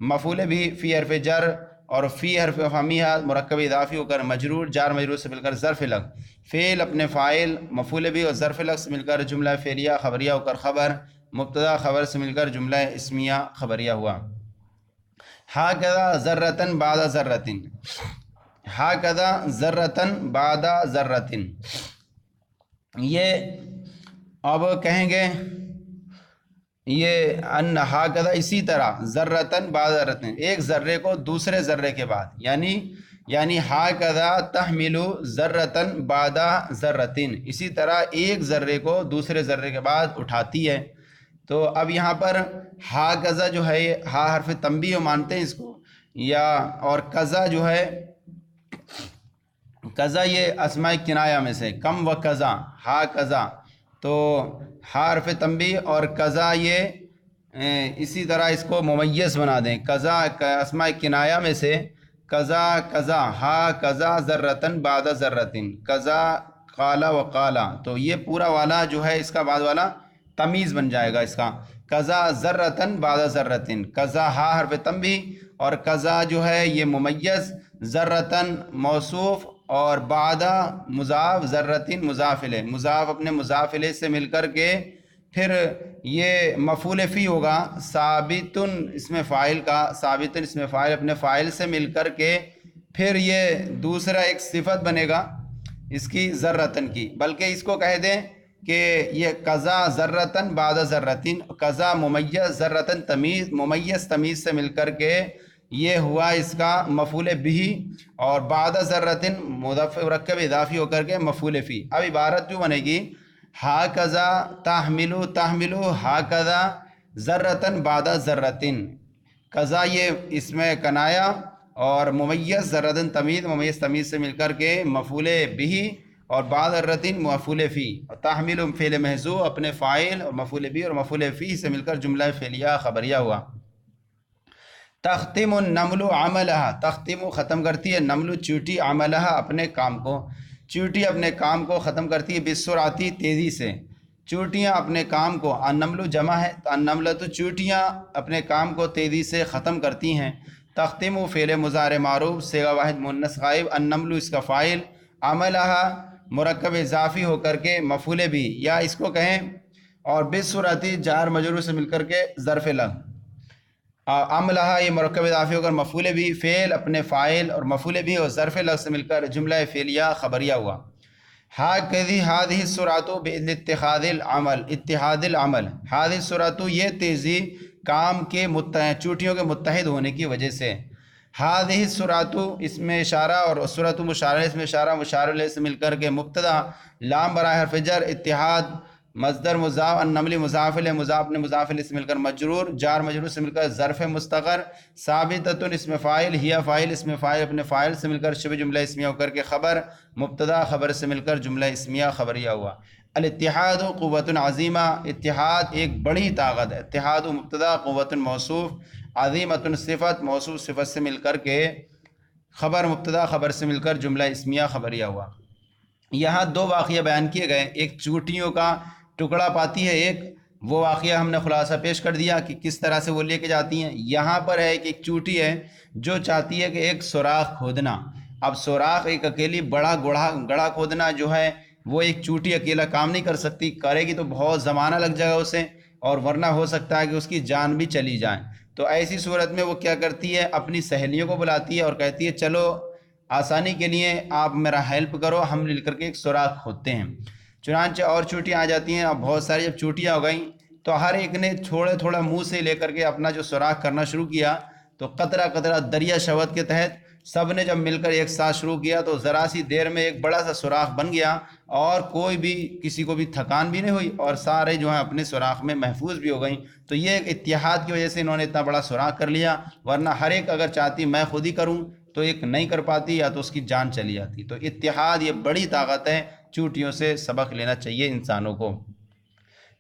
مفعول بھی، فی حرف جر اور فی حرف فمیہا مرکب اضافی ہو کر مجرور، جار مجرور سے مل کر ظرف لغ، فعل اپنے فاعل، مفعول بھی اور ظرف لغ سے مل کر جملہ فعلیہ خبریہ ہو کر خبر، مبتدا خبر سے مل کر جملہ اسمیہ خبریہ ہوا۔ ہاکذا ذرۃ بعد ذرۃ، ہاکذا ذرۃ بعد ذرۃ، یہ اب کہیں گے یہ ان ہاکذا اسی طرح، ذرتن بعد ذرتن ایک ذرے کو دوسرے ذرے کے بعد، یعنی ہاکذا تحمل ذرتن بعد ذرتن اسی طرح ایک ذرے کو دوسرے ذرے کے بعد اٹھاتی ہے۔ تو اب یہاں پر ہاکذا جو ہے ہا حرف تنبیہ مانتے ہیں اس کو، یا اور کذا جو ہے کذا یہ اسماء کنایہ میں سے، کم و کذا، ہا کذا، تو ہا حرف تنبیہ اور کذا یہ اسی طرح اس کو ممیز بنا دیں، کذا اسماء کنایہ میں سے، کذا کذا ہا کذا ذرتن بعد ذرتن، کذا قالا و قالا، تو یہ پورا والا جو ہے اس کا بعد والا تمیز بن جائے گا اس کا، کذا ذرتن بعد ذرتن، کذا ہا حرف تنبیہ اور کذا جو ہے یہ ممیز، ذرتن موصوف اور بعد مضاف، ذرتن مضاف الیہ، مضاف اپنے مضاف الیہ سے مل کر کے پھر یہ مفعول فی ہوگا، ثابتن اس میں فاعل کا، ثابتن اس میں فاعل اپنے فاعل سے مل کر کے پھر یہ دوسرا ایک صفت بنے گا اس کی ذرتن کی، بلکہ اس کو کہہ دیں کہ یہ قضا ذرتن بعد ذرتن، قضا ممیز ذرتن تمیز، ممیز تمیز سے مل کر کے یہ ہوا اس کا مفعول بھی، اور بعد ذرتن مضاف مرکب اضافی ہو کر کے مفعول فی۔ اب عبارت جو بنے گی ہاکذا تحملو تحملو ہاکذا ذرتن بعد ذرتن، قضا یہ اس میں کنایا اور ممیز ذرتن تمیز، ممیز تمیز سے مل کر کے مفعول بھی اور بعد ذرتن مفعول فی، تحمل فعل محذوف اپنے فاعل اور مفعول بھی اور مفعول فی سے مل کر جملہ فعلیہ خبریہ ہوا۔ تختم النمل عملہا، تختم ختم کرتی ہے، نمل چیونٹی عملہا اپنے کام کو، چیونٹی اپنے کام کو ختم کرتی ہے، بسرعتی تیزی سے، چیونٹیاں اپنے کام کو، النمل جمع ہے تو النملۃ چیونٹیاں اپنے کام کو تیزی سے ختم کرتی ہیں۔ تختم فعل مضارع معروف صیغہ واحد مؤنث غائب، النمل اس کا فاعل، عملہا مرکب اضافی ہو کر کے مفعول بھی، یا اس کو کہیں اور بسرعتی جار مجرور سے مل کر کے ظرف لغ، عملہا یہ مرکب اضافی ہو کر مفعول بھی، فعل اپنے فاعل اور مفعول بھی اور ظرف لغ سے مل کر جملہ فعلیہ خبریہ ہوا۔ ہذہ السرعۃ باتخاذ العمل، اتحاد العمل، ہذہ السرعۃ یہ تیزی کام کے چوٹیوں کے متحد ہونے کی وجہ سے، ہذہ السرعۃ اس میں اشارہ اور سرعۃ مشارہ اس میں اشارہ مشار الیہ سے مل کر کے مبتدا، لام برائے حرف جر، اتحاد مصدر مضاف، النمل مضاف الیہ مضاف نے مضاف الیہ سے مل کر مجرور، جار مجرور سے مل کر ظرف مستقر، ثابتۃ اس میں فاعل، ہی فاعل اس میں فاعل اپنے فاعل سے مل کر شبہ جملہ اسمیہ ہو کر کے خبر، مبتدا خبر سے مل کر جملہ اسمیہ خبریہ ہوا۔ الاتحاد قوت عظیمہ، اتحاد ایک بڑی طاقت ہے، اتحاد مبتدا قوت موصوف، عظیمۃ صفت، موصوف صفت سے مل کر کے خبر، مبتدا خبر سے مل کر جملہ اسمیہ خبریہ ہوا۔ یہاں دو واقعہ بیان کیے گئے، ایک چوٹیوں کا ٹکڑا پاتی ہے، ایک وہ واقعہ ہم نے خلاصہ پیش کر دیا کہ کس طرح سے وہ لے کے جاتی ہیں۔ یہاں پر ہے کہ ایک چوٹی ہے جو چاہتی ہے کہ ایک سوراخ کھودنا، اب سوراخ ایک اکیلی بڑا گڑھا کھودنا جو ہے وہ ایک چوٹی اکیلا کام نہیں کر سکتی، کرے گی تو بہت زمانہ لگ جائے گا اسے، اور ورنہ ہو سکتا ہے کہ اس کی جان بھی چلی جائے۔ تو ایسی صورت میں وہ کیا کرتی ہے، اپنی سہیلیوں کو بلاتی ہے اور کہتی ہے چلو آسانی کے لیے آپ میرا ہیلپ کرو، ہم مل کر کے ایک سوراخ کھودتے ہیں۔ چنانچہ اور چوٹیاں آ جاتی ہیں، اب بہت ساری جب چوٹیاں ہو گئیں تو ہر ایک نے تھوڑا منہ سے لے کر کے اپنا جو سوراخ کرنا شروع کیا، تو قطرہ قطرہ دریا شہوت کے تحت سب نے جب مل کر ایک ساتھ شروع کیا تو ذرا سی دیر میں ایک بڑا سا سوراخ بن گیا، اور کوئی بھی کسی کو بھی تھکان بھی نہیں ہوئی، اور سارے جو ہیں اپنے سوراخ میں محفوظ بھی ہو گئیں۔ تو یہ ایک اتحاد کی وجہ سے انہوں نے اتنا بڑا سوراخ کر لیا، ورنہ ہر ایک اگر چاہتی میں خود ہی کروں تو ایک نہیں کر پاتی، یا تو اس کی جان چلی جاتی۔ تو اتحاد یہ بڑی طاقت ہے، چوٹیوں سے سبق لینا چاہیے انسانوں کو۔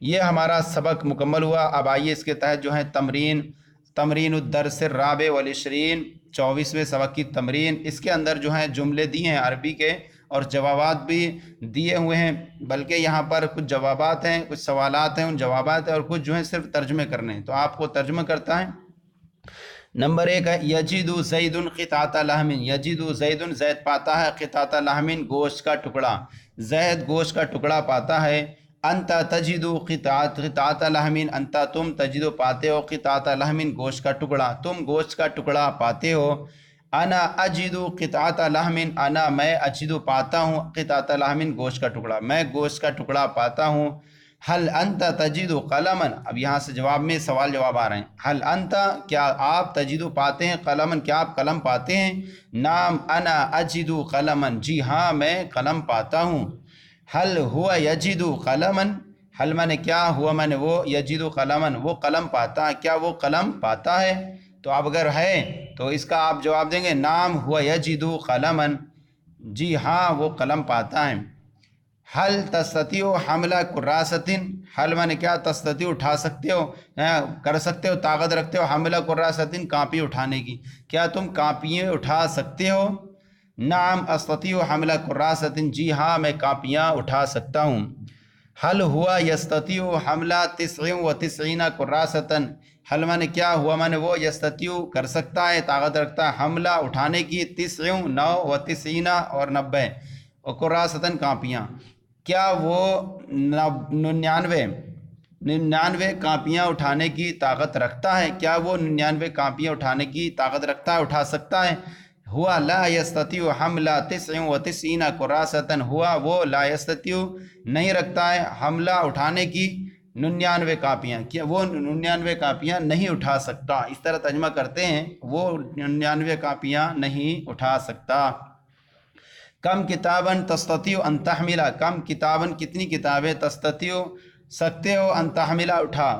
یہ ہمارا سبق مکمل ہوا۔ اب آئیے اس کے تحت جو ہے تمرین الدرس الرابع والعشرین، 24ویں سبق کی تمرین، اس کے اندر جو ہیں جملے دیے ہیں عربی کے اور جوابات بھی دیے ہوئے ہیں، بلکہ یہاں پر کچھ جوابات ہیں، کچھ سوالات ہیں، ان جوابات ہیں، اور کچھ جو ہیں صرف ترجمے کرنے ہیں، تو آپ کو ترجمہ کرتا ہے۔ نمبر 1 ہے یجد زید قطعۃ لحم، یجد زید زید پاتا ہے، قطعۃ لحم گوشت کا ٹکڑا، زید گوشت کا ٹکڑا پاتا ہے۔ انت تجد قطعۃ لحم، انت تم تجد پاتے ہو قطعۃ لحم گوشت کا ٹکڑا، تم گوشت کا ٹکڑا پاتے ہو۔ انا اجد قطعۃ لحم، انا میں اجد پاتا ہوں قطعۃ لحم گوشت کا ٹکڑا، میں گوشت کا ٹکڑا پاتا ہوں۔ حل انت تجد قلمن، اب یہاں سے جواب میں سوال جواب آ رہے ہیں. حل انت، کیا آپ، تجد پاتے ہیں، قلمن کیا آپ قلم پاتے ہیں. نعم انا اجد قلمن، جی ہاں میں قلم پاتا ہوں. حل ہوا یجد قلمن، حل میں نے کیا، ہوا میں نے وہ، یجد قلمن وہ قلم پاتا ہے، کیا وہ قلم پاتا ہے. تو اب اگر ہے تو اس کا آپ جواب دیں گے نعم ہوا یجد قلمن، جی ہاں وہ قلم پاتا ہے. حل تستطیع حملہ کراستن، حل میں نے کیا، تستطیع اٹھا سکتے ہو، کر سکتے ہو، طاقت رکھتے ہو، حملہ کراستن کاپی اٹھانے کی، کیا تم کاپیاں اٹھا سکتے ہو. نعم استطیع حملہ کراستن، جی ہاں میں کاپیاں اٹھا سکتا ہوں. حل ہوا یستطیع حملہ 99 کراستن، حل میں نے کیا، ہوا میں نے وہ، یستطیع کر سکتا ہے، طاقت رکھتا ہے، حملہ اٹھانے کی، 99 اور 90 اور کراستن کاپیاں، کیا وہ 99 کاپیاں اٹھانے کی طاقت رکھتا ہے، کیا وہ 99 کاپیاں اٹھانے کی طاقت رکھتا ہے، اٹھا سکتا ہے. ہوا لا یستطیع حملہ 99 کراستن، ہوا وہ لا یستطیع نہیں رکھتا ہے حملہ اٹھانے کی 99 کاپیاں، کیا وہ 99 کاپیاں نہیں اٹھا سکتا. اس طرح ترجمہ کرتے ہیں وہ 99 کاپیاں نہیں اٹھا سکتا. کم کتاباً تستطیع ان تحمل، کم کتاباً کتنی کتابیں، تستطیع سکتے ہو، ان تحمل اٹھا،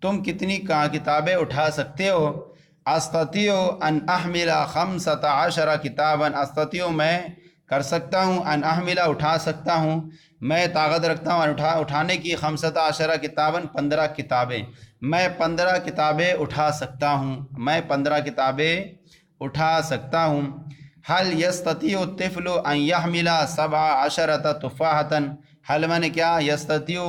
تم کتنی کتابیں اٹھا سکتے ہو. استطیع ان احمل 15 کتاباً، استطیع میں کر سکتا ہوں، ان احمل اٹھا سکتا ہوں، میں طاقت رکھتا ہوں اٹھانے کی، 15 کتاباً 15 کتابیں، میں 15 کتابیں اٹھا سکتا ہوں، میں 15 کتابیں اٹھا سکتا ہوں. حل یستطیع الطفل ان یحمل 17 تفاحة، حل میں نے کیا، یستطیع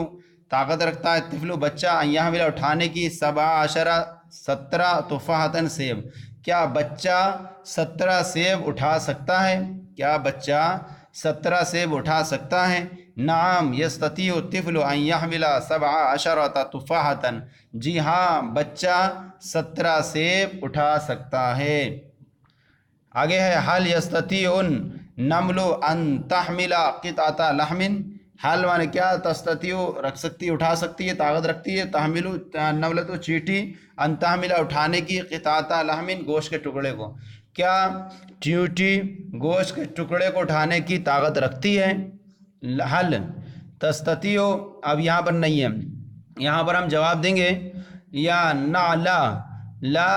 طاقت رکھتا ہے، طفل بچہ، ان یحمل اٹھانے کی، 17 تفاحة سیب، کیا بچہ 17 سیب اٹھا سکتا ہے، کیا بچہ 17 سیب اٹھا سکتا ہے. نعم یستطیع الطفل ان یحمل 17 تفاحة، جی ہاں بچہ 17 سیب اٹھا سکتا ہے. آگے ہے حل یستطیع النمل ان تحمل قطعة لحم، حل مانے کیا، تستطیع رکھ سکتی، اٹھا سکتی ہے، طاقت رکھتی ہے، تحمل نملۃ چیٹی، ان تحمل اٹھانے کی، قطعة لحم گوشت کے ٹکڑے کو، کیا چیونٹی گوشت کے ٹکڑے کو اٹھانے کی طاقت رکھتی ہے. حل تستطیع، اب یہاں پر نہیں ہے، یہاں پر ہم جواب دیں گے یا لا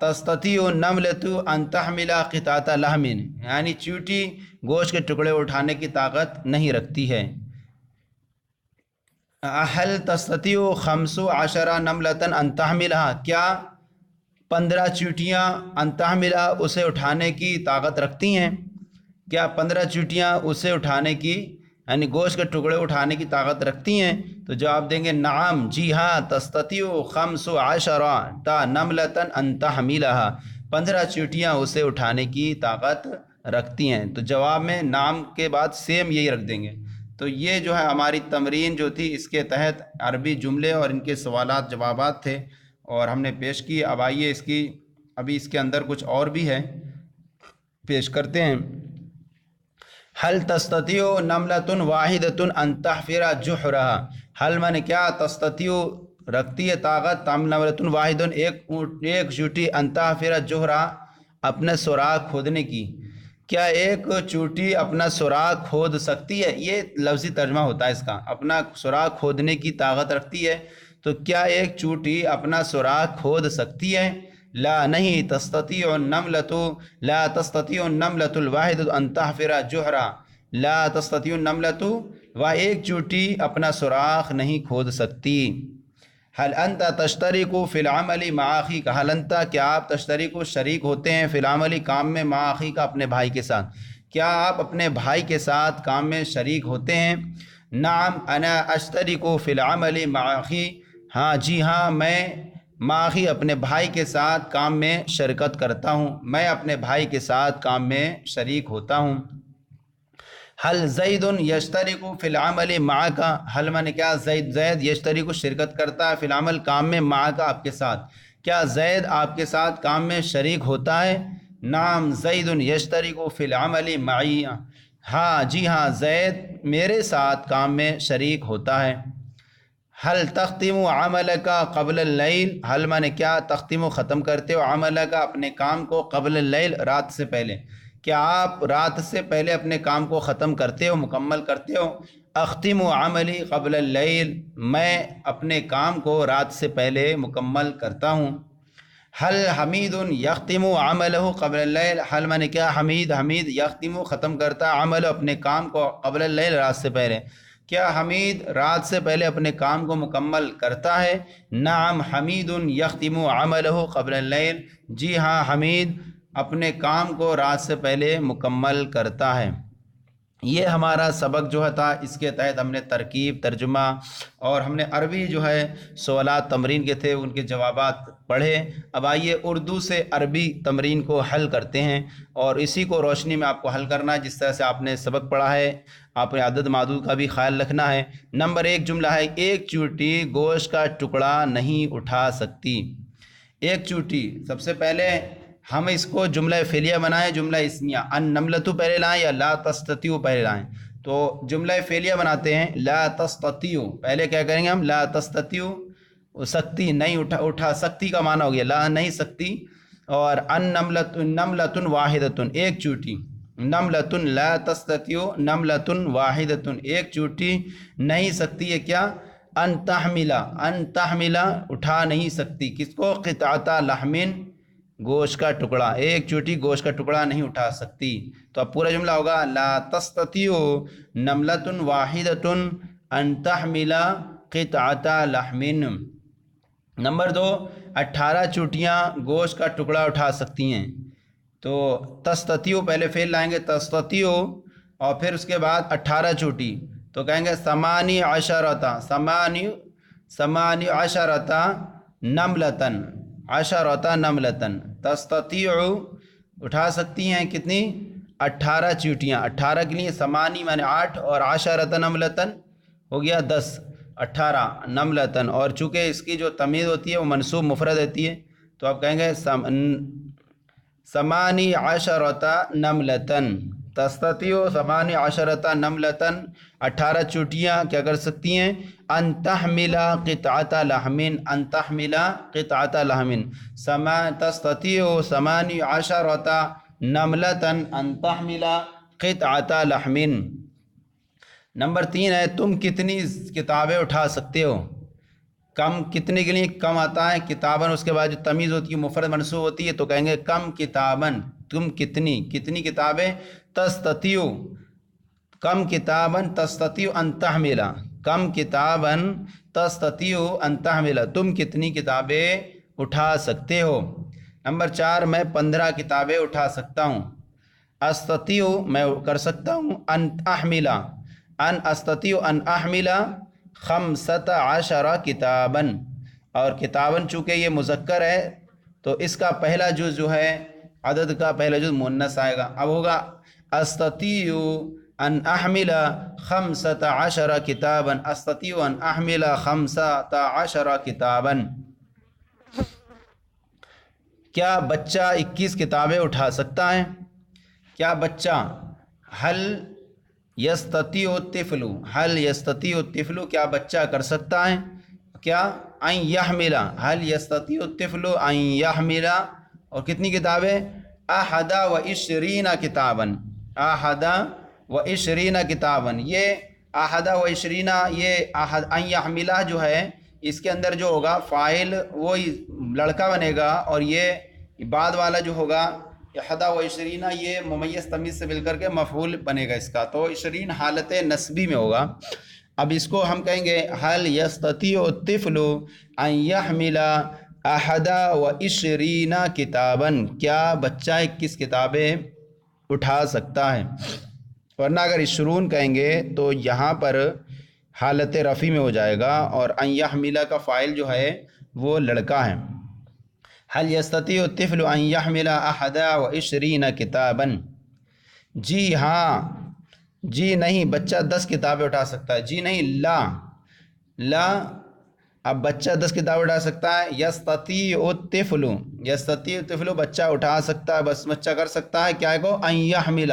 تستطیع النملة ان تحمل قطعة لحم، یعنی چیونٹی گوشت کے ٹکڑے اٹھانے کی طاقت نہیں رکھتی ہے. حل تستطیع 15 نملة ان تحملها، کیا 15 چیونٹیاں ان تحملها اسے اٹھانے کی طاقت رکھتی ہیں، کیا 15 چیونٹیاں اسے اٹھانے کی، یعنی گوشت کے ٹکڑے اٹھانے کی طاقت رکھتی ہیں. تو جواب دیں گے نعم، جی ہاں، تستطیع 15 نملة ان تحملها، 15 چیونٹیاں اسے اٹھانے کی طاقت رکھتی ہیں. تو جواب میں نعم کے بعد سیم یہی رکھ دیں گے. تو یہ جو ہے ہماری تمرین جو تھی، اس کے تحت عربی جملے اور ان کے سوالات جوابات تھے اور ہم نے پیش کی. اب آئیے ابھی اس کے اندر کچھ اور بھی ہے، پیش کرتے ہیں. حل تستطیع نملة واحدة ان تحفر جحرها، حل میں نے کیا، تستطیع رکھتی ہے طاقت، نملة واحد ایک چیونٹی، ان تحفر جحرها اپنے سوراخ کھودنے کی، کیا ایک چیونٹی اپنا سوراخ کھود سکتی ہے. یہ لفظی ترجمہ ہوتا ہے اس کا، اپنا سوراخ کھودنے کی طاقت رکھتی ہے. تو کیا ایک چیونٹی اپنا سوراخ کھود سکتی ہے. لا نہیں، تستطیع النملة الواحدة ان تحفر جحرا، لا تستطیع النملة، ایک چیونٹی اپنا سوراخ نہیں کھود سکتی. حل انت تشترک فی العمل مع اخیک، حل انت کیا آپ، تشترک شریک ہوتے ہیں، فی العمل کام میں، مع اخیک اپنے بھائی کے ساتھ، کیا آپ اپنے بھائی کے ساتھ کام میں شریک ہوتے ہیں. نعم انا اشترک فی العمل مع اخی، ہاں جی ہاں میں مع اخی اپنے بھائی کے ساتھ کام میں شرکت کرتا ہوں، میں اپنے بھائی کے ساتھ کام میں شریک ہوتا ہوں. حل زید یشترک فی العمل معک، حل میں نے کیا، زید یشترک شرکت کرتا ہے، فی العمل کام میں، معک آپ کے ساتھ، کیا زید آپ کے ساتھ کام میں شریک ہوتا ہے. نعم زید یشترک فی العمل معی، ہاں جی ہاں زید میرے ساتھ کام میں شریک ہوتا ہے. حل تختم عملک قبل اللیل، حل مانے کیا، تختم ختم کرتے ہو، عملک اپنے کام کو، قبل اللیل رات سے پہلے، کیا آپ رات سے پہلے اپنے کام کو ختم کرتے ہو، مکمل کرتے ہو؟ اختم عملی قبل اللیل، میں اپنے کام کو رات سے پہلے مکمل کرتا ہوں۔ حل حمید یختم عملہ قبل اللیل، حل مانے کیا، حمید یختم ختم کرتا عمل اپنے کام کو، قبل اللیل رات سے پہلے، کیا حمید رات سے پہلے اپنے کام کو مکمل کرتا ہے؟ نعم حمید یختم عملہ قبل اللیل، جی ہاں حمید اپنے کام کو رات سے پہلے مکمل کرتا ہے۔ یہ ہمارا سبق جو ہے تھا، اس کے تحت ہم نے ترکیب، ترجمہ اور ہم نے عربی جو ہے سوالات تمرین کے تھے ان کے جوابات پڑھے۔ اب آئیے اردو سے عربی تمرین کو حل کرتے ہیں، اور اسی کو روشنی میں آپ کو حل کرنا ہے جس طرح سے آپ نے سبق پڑھا ہے۔ آپ نے عدد معدود کا بھی خیال رکھنا ہے۔ نمبر 1 جملہ ہے، ایک چیونٹی گوشت کا ٹکڑا نہیں اٹھا سکتی۔ ایک چیونٹی، سب سے پہلے ہم اس کو جملہ فعلیہ بنائیں، جملہ اسمیہ، النملۃ پہلے لائیں یا لا تستطیع پہلے لائیں؟ تو جملہ فعلیہ بناتے ہیں، لا تستطیع، پہلے کیا کریں گے ہم، لا تستطیع، سکتی نہیں، اٹھا سکتی کا معنی ہو گیا لا نہیں سکتی، اور النملۃ، نملۃ واحدۃ ایک چیونٹی، نملۃ لا تستطیع نملۃ واحدۃ ایک چیونٹی نہیں سکتی ہے کیا، ان تحمل اٹھا نہیں سکتی، کس کو، قطعۃ لحم گوشت کا ٹکڑا، ایک چیونٹی گوشت کا ٹکڑا نہیں اٹھا سکتی۔ تو اب پورا جملہ ہوگا، لا تستطیع نملۃ واحدۃ ان تحمل قطعۃ لحم۔ نمبر 2، 18 چیونٹیاں گوشت کا ٹکڑا اٹھا سکتی ہیں۔ تو تستطیع پہلے فعل لائیں گے تستطیع، اور پھر اس کے بعد 18 چیونٹی، تو کہیں گے ثمانی عشرۃ نملۃ، عشرۃ نملۃ، تستطیع اٹھا سکتی ہیں کتنی، 18 چیونٹیاں، 18 کے لیے ثمانی مانے 8 اور عشرۃ نملۃ ہو گیا 10، 18 نملۃ، اور چونکہ اس کی جو تمیز ہوتی ہے وہ منصوب مفرد ہوتی ہے، تو آپ کہیں گے ثمانی عشرۃ نملۃ، تستطیع ثمانی عشرۃ نملۃ، 18 چیونٹیاں کیا کر سکتی ہیں، ان تحمل قطعۃ لحم، ان تحمل قطعۃ لحم، تستطیع ثمانی عشرۃ نملۃ ان تحمل قطعۃ لحم۔ نمبر 3 ہے، تم کتنی کتابیں اٹھا سکتے ہو؟ کم کتنے کے لیے کم آتا ہے کتابن، اس کے بعد جو تمیز ہوتی ہے مفرد منصوب ہوتی ہے، تو کہیں گے کم کتابن، تم کتنی کتابیں، تستطیع، کم کتابن تستطیع ان تحمل، کم کتابن تستطیع ان تحمل، تم کتنی کتابیں اٹھا سکتے ہو؟ نمبر 4، میں 15 کتابیں اٹھا سکتا ہوں۔ استطیع میں کر سکتا ہوں، ان احمل، ان استطیع ان احمل 15 کتابن، اور کتابن چونکہ یہ مذکر ہے تو اس کا پہلا جز جو ہے، عدد کا پہلا جز مؤنث آئے گا، اب ہوگا استطیع ان احمل 15 کتابن، استطیع ان احمل 15 کتابن۔ کیا بچہ 21 کتابیں اٹھا سکتا ہے؟ کیا بچہ، حل یستطیع الطفل، حل یستطیع الطفل، کیا بچہ کر سکتا ہے، کیا، ان یحمل، حل یستطیع الطفل ان یحمل، اور کتنی کتابیں، 21 کتابن، 21 کتابن، یہ 21، یہ ان یحملہ جو ہے اس کے اندر جو ہوگا فاعل وہ لڑکا بنے گا، اور یہ بعد والا جو ہوگا 21 یہ ممیز تمیز سے مل کر کے مفعول بنے گا اس کا، تو 20 حالت نسبی میں ہوگا۔ اب اس کو ہم کہیں گے، حل یستطیع الطفل ان یحمل 21 کتابن، کیا بچہ 21 کتابیں اٹھا سکتا ہے؟ ورنہ اگر 20 کہیں گے تو یہاں پر حالت رفع میں ہو جائے گا، اور ان یحمل کا فاعل جو ہے وہ لڑکا ہے۔ حل یستطیع الطفل ان یحمل 21 کتابن، جی ہاں، جی نہیں، بچہ 10 کتابیں اٹھا سکتا ہے، جی نہیں، لا، اب بچہ 10 کتابیں اٹھا سکتا ہے، یستطیع الطفل، یستطیع الطفل بچہ اٹھا سکتا ہے، بس بچہ کر سکتا ہے کیا کو، ان یحمل،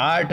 8,